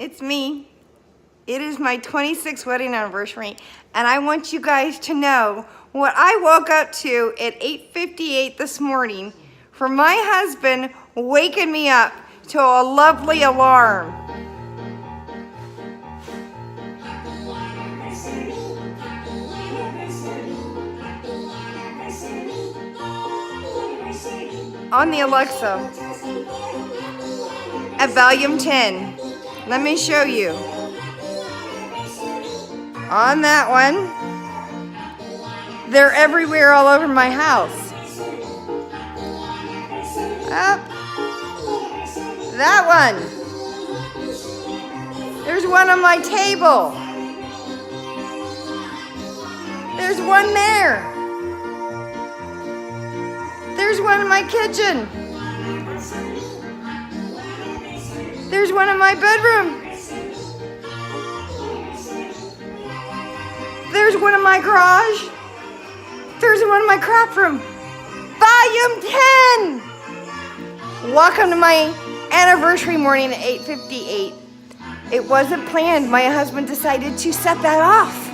it's me. It is my 26th wedding anniversary, and I want you guys to know what I woke up to at 8:58 this morning from my husband waking me up to a lovely alarm. On the Alexa at volume 10. Let me show you. On that one, they're everywhere all over my house. Up. That one. There's one on my table. There's one there. There's one in my kitchen. There's one in my bedroom. There's one in my garage. There's one in my craft room. Volume 10! Welcome to my anniversary morning at 8:58. It wasn't planned. My husband decided to set that off.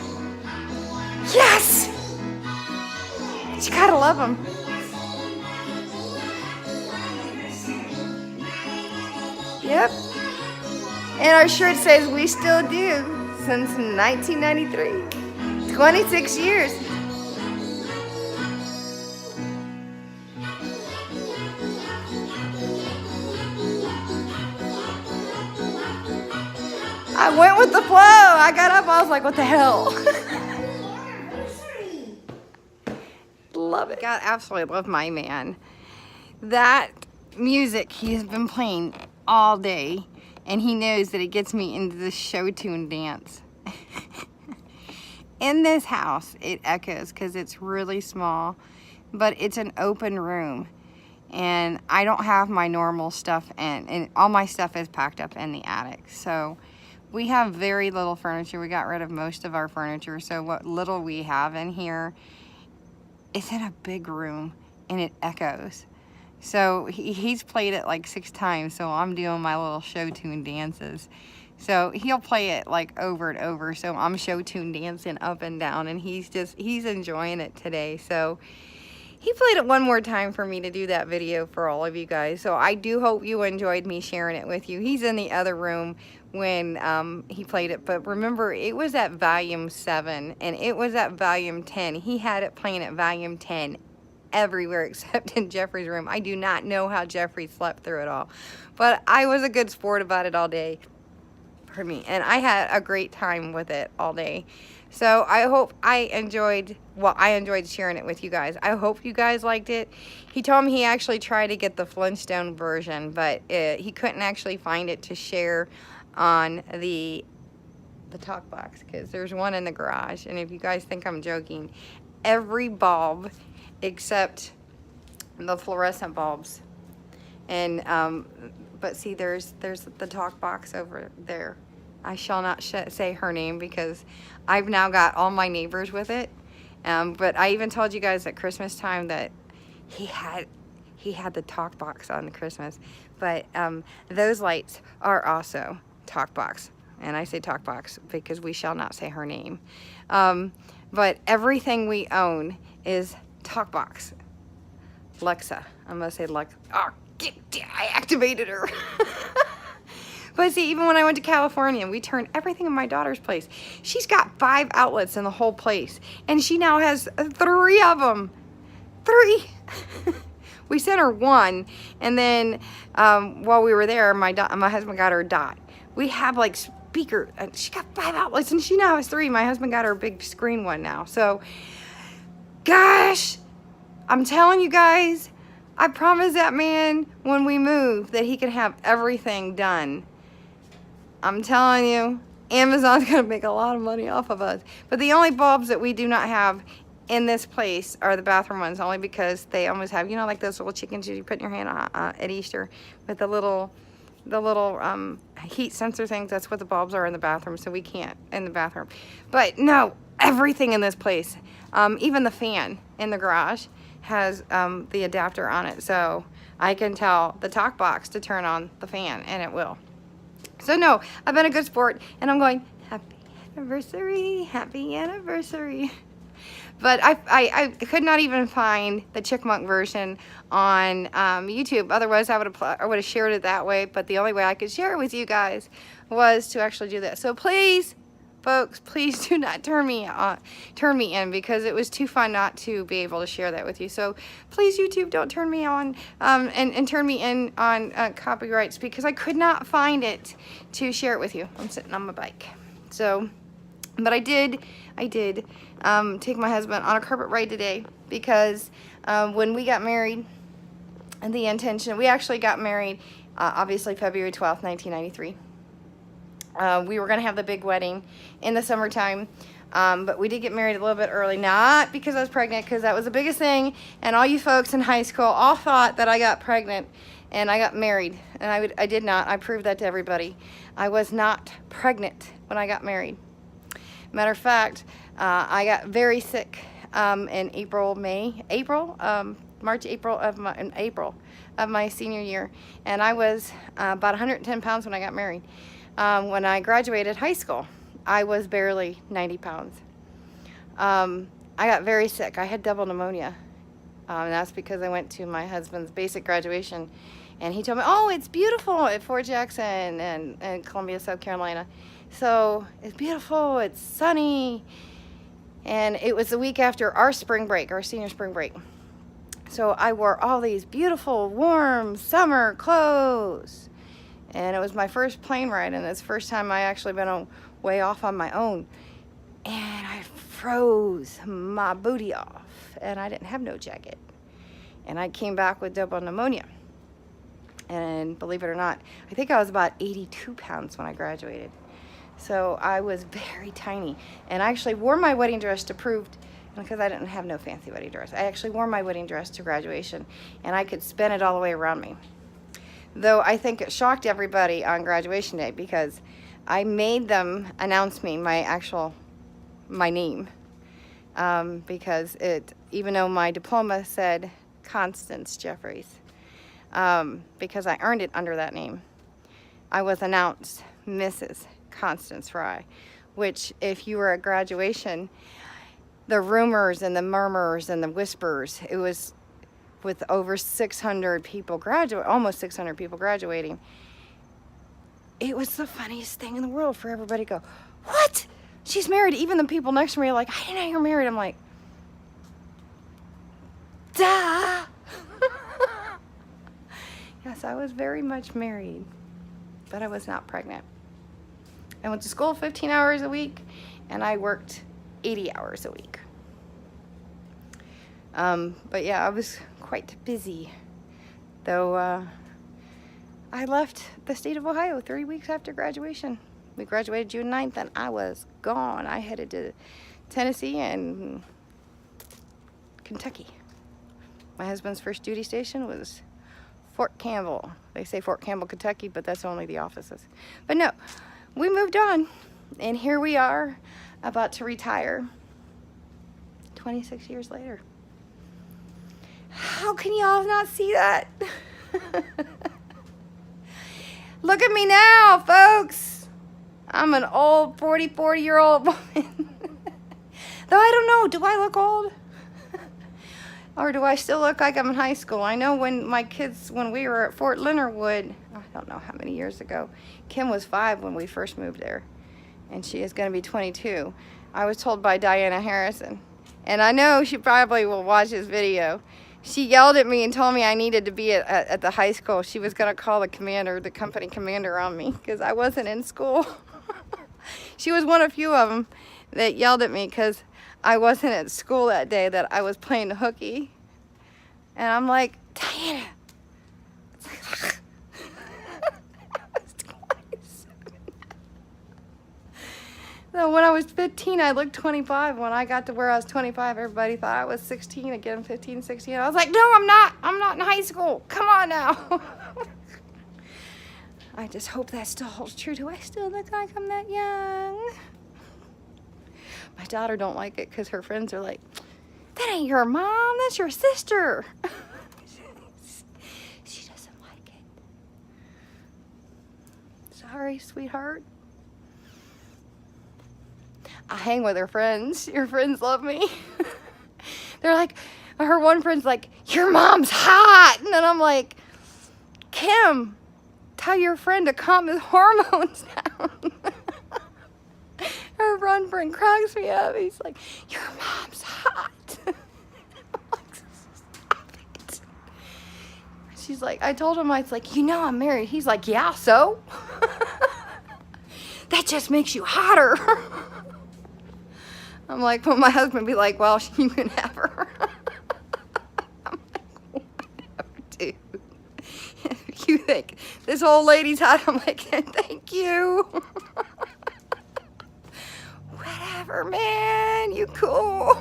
Yes! You gotta love him. Yep. And our shirt says we still do since 1993. 26 years. I went with the flow. I got up, I was like, what the hell? Love it. God, absolutely love my man. That music he's been playing all day, and he knows that it gets me into the show tune dance. In this house, it echoes because it's really small, but it's an open room, and I don't have my normal stuff in, and all my stuff is packed up in the attic. So we have very little furniture. We got rid of most of our furniture, so what little we have in here is in a big room, and it echoes. So he's played it like 6 times, so I'm doing my little show tune dances. So he'll play it like over and over, so I'm show tune dancing up and down, and he's enjoying it today. So he played it one more time for me to do that video for all of you guys. So I do hope you enjoyed me sharing it with you. He's in the other room when he played it, but remember, it was at volume 7 and it was at volume 10. He had it playing at volume 10 everywhere except in Jeffrey's room. I do not know how Jeffrey slept through it all, but I was a good sport about it all day. Pardon me. And I had a great time with it all day. So I hope I enjoyed sharing it with you guys. I hope you guys liked it. He told me he actually tried to get the Flintstone version, but he couldn't actually find it to share on the talk box, because there's one in the garage. And if you guys think I'm joking, every bulb except the fluorescent bulbs, and but see, there's the talk box over there. I shall not say her name because I've now got all my neighbors with it. But I even told you guys at Christmas time that he had the talk box on the Christmas. But those lights are also talk box. And I say talk box because we shall not say her name. But everything we own is talk box. Alexa. I'm going to say Lexa. Oh, I activated her. But see, even when I went to California, we turned everything in my daughter's place. She's got 5 outlets in the whole place, and she now has 3 of them. 3. We sent her 1, and then while we were there, my husband got her a dot. We have like speaker, and she got 5 outlets, and she now has 3. My husband got her a big screen one now. So, gosh, I'm telling you guys, I promised that man when we move that he could have everything done. I'm telling you, Amazon's going to make a lot of money off of us. But the only bulbs that we do not have in this place are the bathroom ones, only because they almost have, you know, like those little chickens you put in your hand at Easter with the little heat sensor things. That's what the bulbs are in the bathroom, so we can't in the bathroom. But no, everything in this place, even the fan in the garage has the adapter on it, so I can tell the talk box to turn on the fan, and it will. So no, I've been a good sport, and I'm going, happy anniversary, happy anniversary. But I could not even find the Chickmunk version on YouTube. Otherwise, I would have shared it that way. But the only way I could share it with you guys was to actually do that. So please, folks, please do not turn me in, because it was too fun not to be able to share that with you. So please, YouTube, don't turn me on and turn me in on copyrights, because I could not find it to share it with you. I'm sitting on my bike. So, but I did take my husband on a carpet ride today, because when we got married, and the intention, we actually got married obviously February 12th, 1993. We were going to have the big wedding in the summertime, but we did get married a little bit early, not because I was pregnant, because that was the biggest thing, and all you folks in high school all thought that I got pregnant and I got married, and I did not. I proved that to everybody. I was not pregnant when I got married. Matter of fact, I got very sick in March, April of my senior year, and I was about 110 pounds when I got married. When I graduated high school, I was barely 90 pounds. I got very sick. I had double pneumonia. And that's because I went to my husband's basic graduation, and he told me, oh, it's beautiful at Fort Jackson and Columbia, South Carolina. So it's beautiful, it's sunny. And it was the week after our spring break, our senior spring break. So I wore all these beautiful, warm summer clothes. And it was my first plane ride, and it's the first time I actually been way off on my own. And I froze my booty off, and I didn't have no jacket. And I came back with double pneumonia. And believe it or not, I think I was about 82 pounds when I graduated. So I was very tiny. And I actually wore my wedding dress to prove, because I didn't have no fancy wedding dress, I actually wore my wedding dress to graduation, and I could spin it all the way around me. Though I think it shocked everybody on graduation day, because I made them announce me, my name. Because even though my diploma said Constance Jeffries, because I earned it under that name, I was announced Mrs. Constance Fry, which, if you were at graduation, the rumors and the murmurs and the whispers, it was with over 600 people almost 600 people graduating. It was the funniest thing in the world for everybody to go, what? She's married. Even the people next to me are like, I didn't know you're married. I'm like, duh. Yes, I was very much married, but I was not pregnant. I went to school 15 hours a week, and I worked 80 hours a week. But yeah, I was quite busy, though. I left the state of Ohio 3 weeks after graduation. We graduated June 9th, and I was gone. I headed to Tennessee and Kentucky. My husband's first duty station was Fort Campbell. They say Fort Campbell, Kentucky, but that's only the offices. But no, we moved on, and here we are, about to retire 26 years later. How can y'all not see that? Look at me now, folks. I'm an old 40-year-old woman. Though I don't know, do I look old? Or do I still look like I'm in high school? I know when we were at Fort Leonard Wood, I don't know how many years ago, Kim was 5 when we first moved there, and she is going to be 22. I was told by Diana Harrison, and I know she probably will watch this video. She yelled at me and told me I needed to be at the high school. She was going to call the company commander on me because I wasn't in school. She was one of few of them that yelled at me because I wasn't at school that day, that I was playing hooky. And I'm like, Diana. So when I was 15, I looked 25. When I got to where I was 25, everybody thought I was 16, again 15, 16. I was like, no, I'm not. I'm not in high school. Come on now. I just hope that still holds true. Do I still look like I'm that young? My daughter don't like it because her friends are like, that ain't your mom, that's your sister. She doesn't like it. So sorry, sweetheart. I hang with her friends. Your friends love me. They're like, her one friend's like, your mom's hot. And then I'm like, Kim, tell your friend to calm his hormones down. Her one friend cracks me up. He's like, your mom's hot. I'm like, stop it. She's like, I told him, it's like, you know I'm married. He's like, yeah, so? That just makes you hotter. I'm like, well, my husband be like, well, you can have her. I'm like, whatever, dude. You think this old lady's hot? I'm like, thank you. Whatever, man, you cool.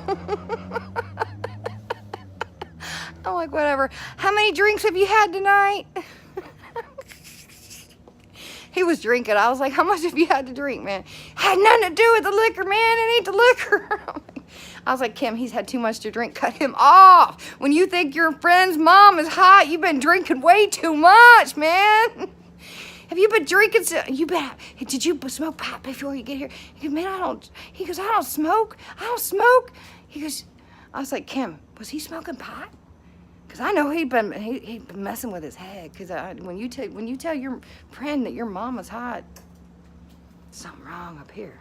I'm like, whatever. How many drinks have you had tonight? He was drinking. I was like, how much have you had to drink, man? Had nothing to do with the liquor, man. It ain't the liquor. I was like, Kim, he's had too much to drink. Cut him off. When you think your friend's mom is hot, you've been drinking way too much, man. Have you been drinking? Did you smoke pot before you get here? He goes, man, I don't. He goes, I don't smoke. I don't smoke. He goes, I was like, Kim, was he smoking pot? Because I know he'd been messing with his head. Because when you tell your friend that your mama's hot, something wrong up here.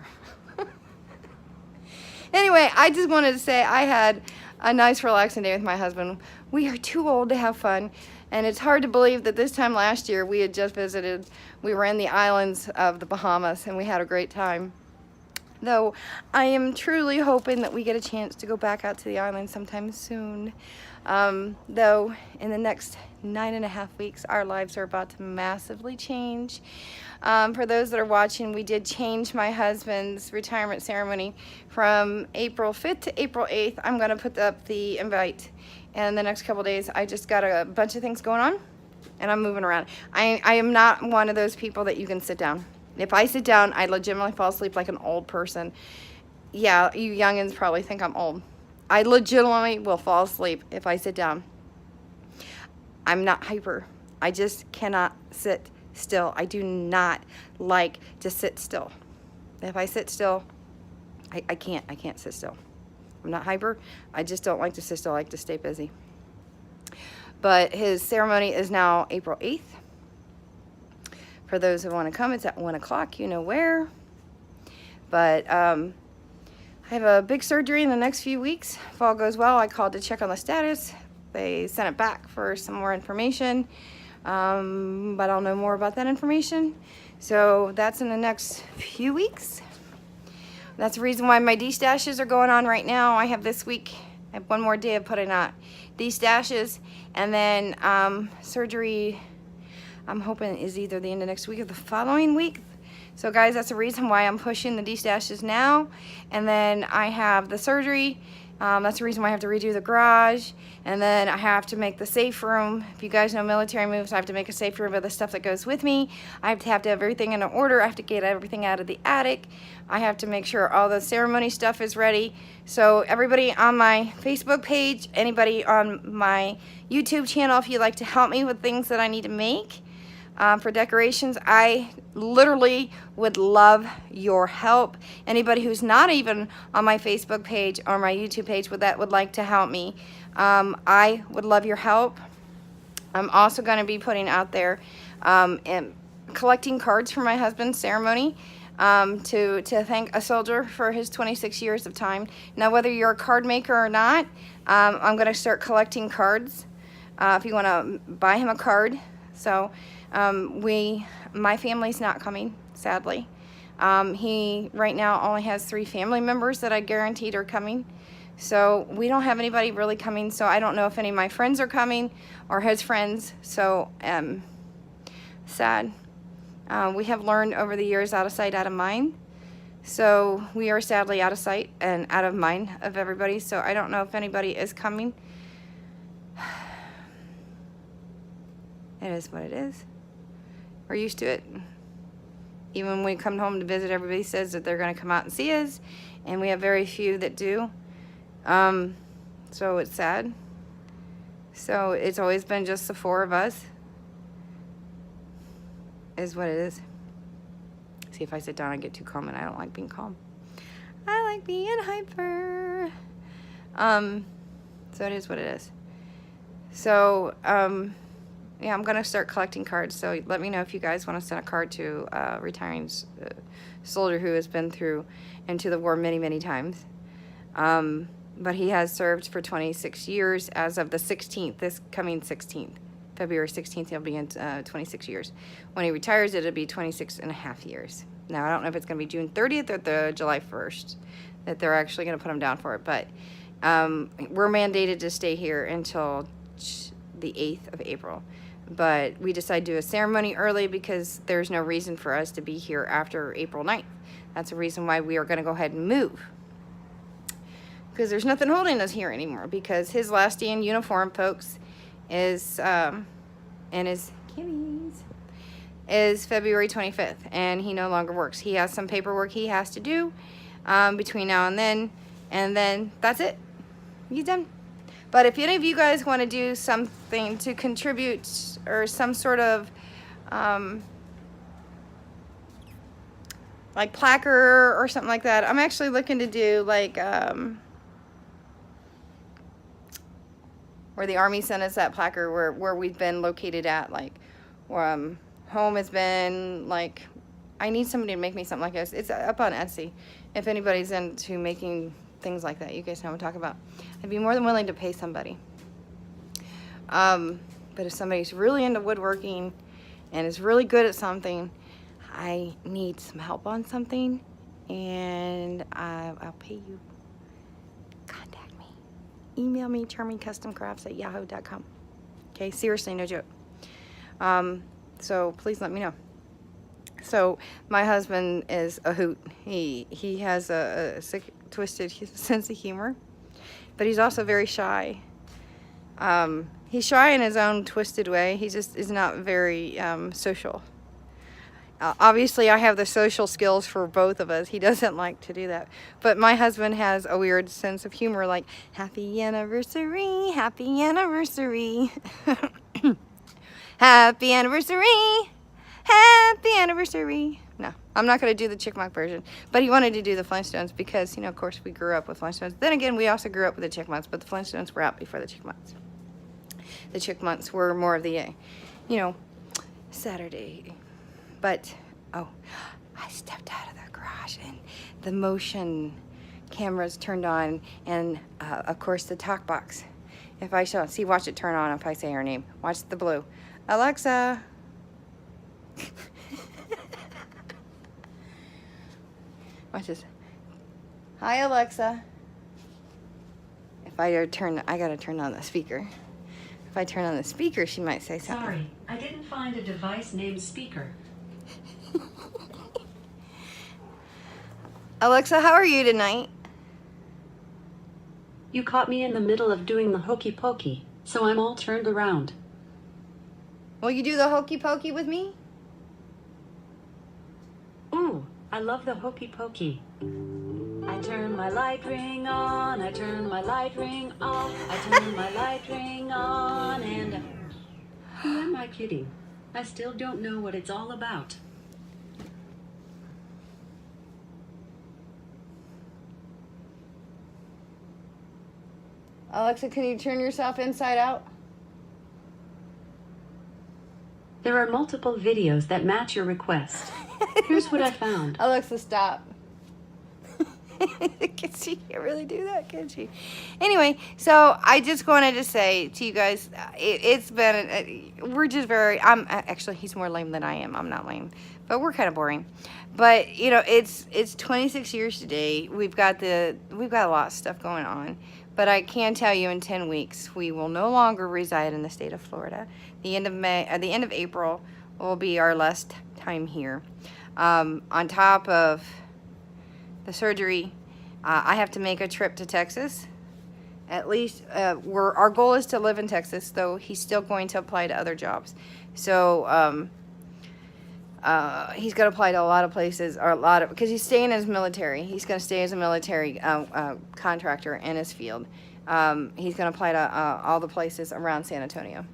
Anyway, I just wanted to say I had a nice relaxing day with my husband. We are too old to have fun. And it's hard to believe that this time last year we had just visited. We were in the islands of the Bahamas and we had a great time. Though I am truly hoping that we get a chance to go back out to the island sometime soon. Though in the next 9.5 weeks, our lives are about to massively change. For those that are watching, we did change my husband's retirement ceremony from April 5th to April 8th. I'm going to put up the invite. And the next couple days, I just got a bunch of things going on, and I'm moving around. I am not one of those people that you can sit down. If I sit down, I legitimately fall asleep like an old person. Yeah, you youngins probably think I'm old. I legitimately will fall asleep if I sit down. I'm not hyper. I just cannot sit still. I do not like to sit still. If I sit still, I can't sit still. I'm not hyper. I just don't like to sit still. I like to stay busy. But his ceremony is now April 8th. For those who want to come, it's at 1 o'clock. You know where. But I have a big surgery in the next few weeks. If all goes well, I called to check on the status. They sent it back for some more information. But I'll know more about that information. So that's in the next few weeks. That's the reason why my DESTASHES are going on right now. I have this week, I have one more day of putting out DESTASHES, and then surgery, I'm hoping is either the end of next week or the following week. So guys, that's the reason why I'm pushing the DESTASHES now. And then I have the surgery. That's the reason why I have to redo the garage. And then I have to make the safe room. If you guys know military moves, I have to make a safe room of the stuff that goes with me. I have to have everything in order. I have to get everything out of the attic. I have to make sure all the ceremony stuff is ready. So everybody on my Facebook page, anybody on my YouTube channel, if you'd like to help me with things that I need to make for decorations, I literally would love your help. Anybody who's not even on my Facebook page or my YouTube page that would like to help me, I would love your help. I'm also going to be putting out there and collecting cards for my husband's ceremony to thank a soldier for his 26 years of time. Now, whether you're a card maker or not, I'm going to start collecting cards if you want to buy him a card. So my family's not coming, sadly. He right now only has 3 family members that I guaranteed are coming. So we don't have anybody really coming, so I don't know if any of my friends are coming or his friends. So sad. We have learned over the years, out of sight, out of mind. So we are sadly out of sight and out of mind of everybody. So I don't know if anybody is coming. It is what it is. We're used to it. Even when we come home to visit, everybody says that they're going to come out and see us, and we have very few that do. So it's sad. So it's always been just the 4 of us. Is what it is. See, if I sit down, I get too calm, and I don't like being calm. I like being hyper. So it is what it is. So, yeah, I'm going to start collecting cards. So let me know if you guys want to send a card to a retiring soldier who has been through into the war many, many times. But he has served for 26 years as of the 16th, this coming 16th. February 16th, he'll be in 26 years. When he retires, it'll be 26 and a half years. Now, I don't know if it's going to be June 30th or the July 1st that they're actually going to put him down for it. But we're mandated to stay here until the 8th of April. But we decided to do a ceremony early because there's no reason for us to be here after April 9th. That's the reason why we are going to go ahead and move. Because there's nothing holding us here anymore. Because his last day in uniform, folks, is, and his kitties, is February 25th. And he no longer works. He has some paperwork he has to do between now and then that's it. He's done. But if any of you guys want to do something to contribute or some sort of like placard or something like that, I'm actually looking to do like where the Army sent us that placard where we've been located at, like where home has been, like I need somebody to make me something like this. It's up on Etsy. If anybody's into making things like that, you guys know what I'm talking about. I'd be more than willing to pay somebody. But if somebody's really into woodworking and is really good at something, I need some help on something, and I'll pay you. Contact me. Email me, charmingcustomcrafts@yahoo.com. Okay, seriously, no joke. So please let me know. So my husband is a hoot. He has a sick, twisted sense of humor, but he's also very shy. He's shy in his own twisted way. He just is not very social. Obviously, I have the social skills for both of us. He doesn't like to do that. But my husband has a weird sense of humor, like, happy anniversary, happy anniversary. Happy anniversary, happy anniversary. No, I'm not going to do the Chickmuck version. But he wanted to do the Flintstones because, you know, of course, we grew up with Flintstones. Then again, we also grew up with the Chickmucks, but the Flintstones were out before the Chickmucks. The Chickmucks were more of the, you know, Saturday. But, oh, I stepped out of the garage and the motion cameras turned on, and, of course, the talk box. If I shall see, watch it turn on if I say her name. Watch the blue. Alexa. Watch this. Hi, Alexa. If I gotta turn on the speaker. If I turn on the speaker, she might say something. Sorry, I didn't find a device named speaker. Alexa, how are you tonight? You caught me in the middle of doing the hokey pokey, so I'm all turned around. Will you do the hokey pokey with me? Ooh, I love the hokey pokey. I turn my light ring on, I turn my light ring off, I turn my light ring on, and... Who am I kidding? I still don't know what it's all about. Alexa, can you turn yourself inside out? There are multiple videos that match your request. Here's what I found. Alexa, stop. Can she really do that? Can she? Anyway, so I just wanted to say to you guys, it's been, we're just very, actually, he's more lame than I am. I'm not lame, but we're kind of boring. But, you know, it's 26 years today. We've got a lot of stuff going on. But I can tell you in 10 weeks, we will no longer reside in the state of Florida. The end of April will be our last time here. On top of the surgery, I have to make a trip to Texas. At least, our goal is to live in Texas, though he's still going to apply to other jobs. So, he's going to apply to a lot of places, or because he's staying as military. He's going to stay as a military contractor in his field. He's going to apply to all the places around San Antonio.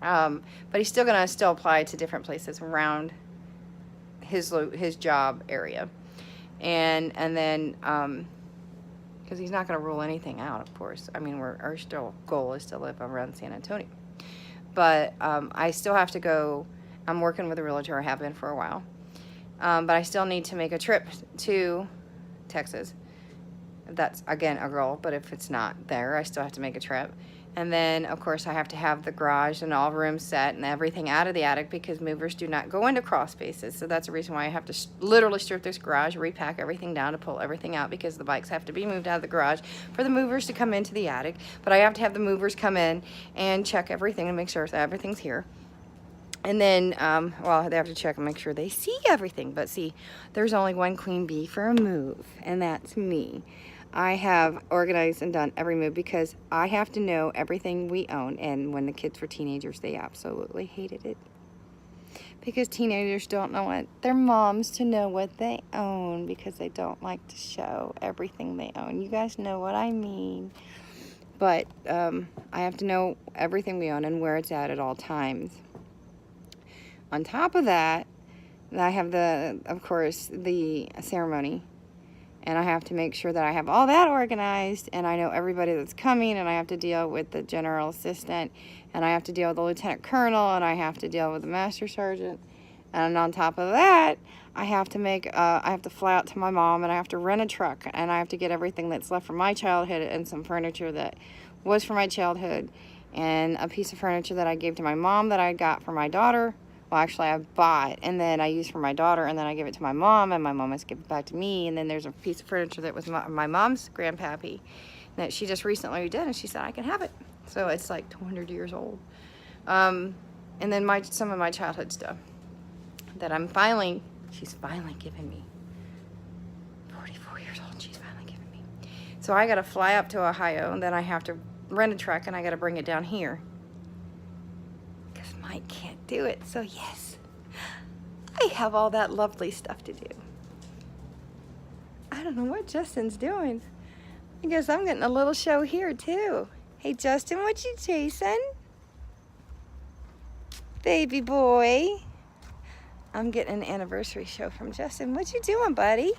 But he's still going to apply to different places around his job area, and then because he's not going to rule anything out, of course. I mean, our still goal is to live around San Antonio, but I still have to go. I'm working with a realtor. I have been for a while, but I still need to make a trip to Texas. That's again a goal, but if it's not there, I still have to make a trip. And then, of course, I have to have the garage and all rooms set and everything out of the attic because movers do not go into crawl spaces. So that's the reason why I have to literally strip this garage, repack everything down to pull everything out because the bikes have to be moved out of the garage for the movers to come into the attic. But I have to have the movers come in and check everything and make sure that everything's here. And then, well, they have to check and make sure they see everything. But see, there's only one queen bee for a move, and that's me. I have organized and done every move because I have to know everything we own. And when the kids were teenagers, they absolutely hated it. Because teenagers don't want their moms to know what they own because they don't like to show everything they own. You guys know what I mean. But I have to know everything we own and where it's at all times. On top of that, I have of course, the ceremony. And I have to make sure that I have all that organized and I know everybody that's coming, and I have to deal with the general assistant, and I have to deal with the lieutenant colonel, and I have to deal with the master sergeant. And on top of that, I have to fly out to my mom, and I have to rent a truck, and I have to get everything that's left from my childhood and some furniture that was from my childhood, and a piece of furniture that I gave to my mom that I got for my daughter. Well, actually, I bought, and then I used for my daughter, and then I give it to my mom, and my mom has to give it back to me. And then there's a piece of furniture that was my mom's grandpappy that she just recently redid, and she said I can have it. So it's like 200 years old. And then some of my childhood stuff that she's finally given me. 44 years old, she's finally given me. So I got to fly up to Ohio, and then I have to rent a truck, and I got to bring it down here. Mike can't do it, so yes, I have all that lovely stuff to do. I don't know what Justin's doing. I guess I'm getting a little show here too. Hey Justin, what you chasing? Baby boy. I'm getting an anniversary show from Justin. What you doing, buddy?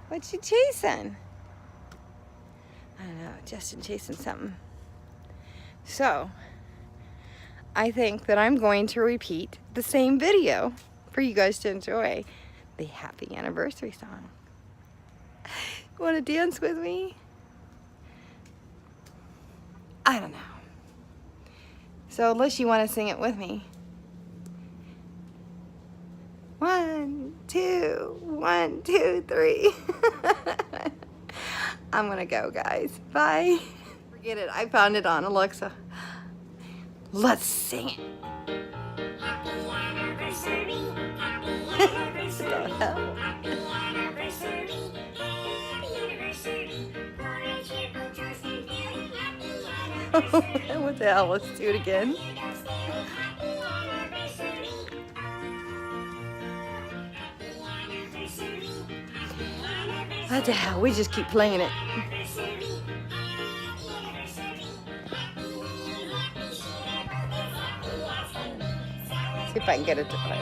What you chasing? I don't know, Justin chasing something. So, I think that I'm going to repeat the same video for you guys to enjoy the happy anniversary song. You want to dance with me? I don't know. So, unless you want to sing it with me. 1, 2, 1, 2, 3. I'm going to go, guys. Bye. Forget it. I found it on Alexa. Let's sing it. Happy anniversary. Happy anniversary. Happy anniversary. Happy anniversary. For a triple toast and feeling happy anniversary. What the hell? Let's do it again. Happy anniversary. Happy anniversary. What the hell? We just keep playing it. See if I can get it to play.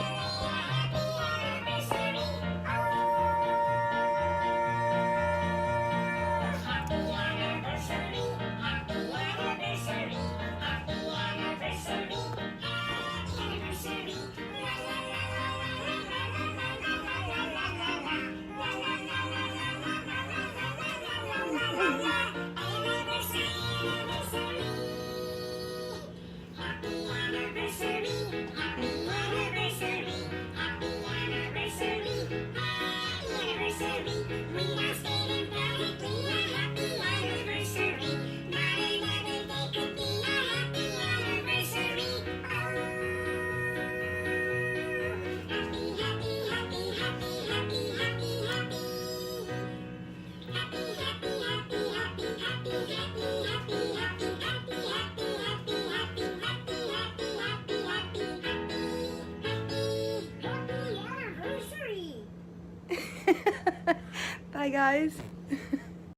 Bye, guys.